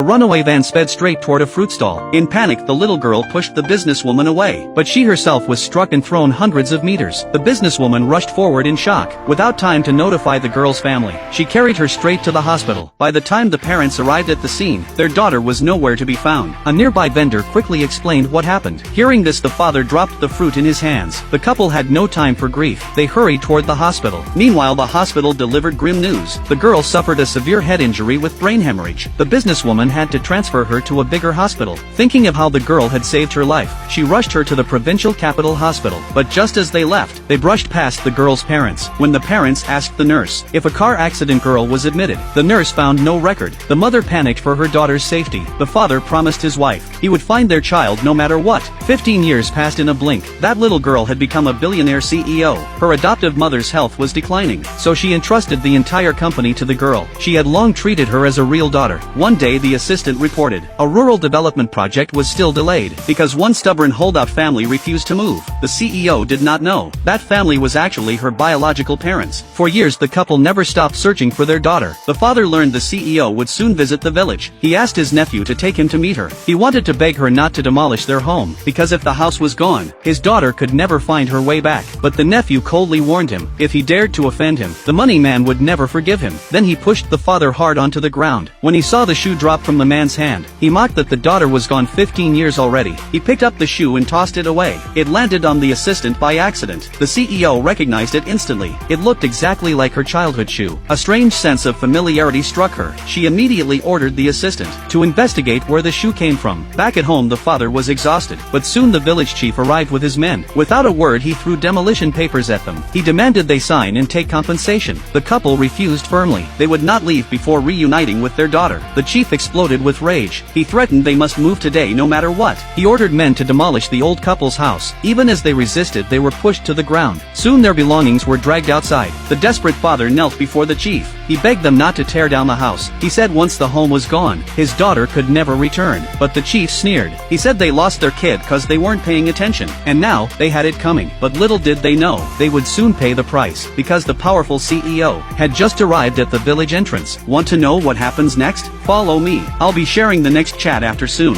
A runaway van sped straight toward a fruit stall. In panic, the little girl pushed the businesswoman away, but she herself was struck and thrown hundreds of meters. The businesswoman rushed forward in shock. Without time to notify the girl's family, she carried her straight to the hospital. By the time the parents arrived at the scene, their daughter was nowhere to be found. A nearby vendor quickly explained what happened. Hearing this, the father dropped the fruit in his hands. The couple had no time for grief. They hurried toward the hospital. Meanwhile, the hospital delivered grim news. The girl suffered a severe head injury with brain hemorrhage. The businesswoman had to transfer her to a bigger hospital. Thinking of how the girl had saved her life, she rushed her to the provincial capital hospital. But just as they left, they brushed past the girl's parents. When the parents asked the nurse if a car accident girl was admitted, the nurse found no record. The mother panicked for her daughter's safety. The father promised his wife he would find their child no matter what. 15 years passed in a blink. That little girl had become a billionaire CEO. Her adoptive mother's health was declining, so she entrusted the entire company to the girl. She had long treated her as a real daughter. One day, the assistant reported a rural development project was still delayed because one stubborn holdout family refused to move. The CEO did not know that family was actually her biological parents. For years, the couple never stopped searching for their daughter. The father learned the CEO would soon visit the village. He asked his nephew to take him to meet her. He wanted to beg her not to demolish their home, because if the house was gone, his daughter could never find her way back. But the nephew coldly warned him if he dared to offend him, the money man would never forgive him. Then he pushed the father hard onto the ground. When he saw the shoe drop from the man's hand, he mocked that the daughter was gone 15 years already. He picked up the shoe and tossed it away. It landed on the assistant by accident. The CEO recognized it instantly. It looked exactly like her childhood shoe. A strange sense of familiarity struck her. She immediately ordered the assistant to investigate where the shoe came from. Back at home, the father was exhausted, but soon the village chief arrived with his men. Without a word, he threw demolition papers at them. He demanded they sign and take compensation. The couple refused firmly. They would not leave before reuniting with their daughter. The chief exploded with rage. He threatened they must move today no matter what. He ordered men to demolish the old couple's house. Even as they resisted, they were pushed to the ground. Soon their belongings were dragged outside. The desperate father knelt before the chief. He begged them not to tear down the house. He said once the home was gone, his daughter could never return. But the chief sneered. He said they lost their kid cause they weren't paying attention. And now, they had it coming. But little did they know, they would soon pay the price, because the powerful CEO had just arrived at the village entrance. Want to know what happens next? Follow me. I'll be sharing the next chat after soon.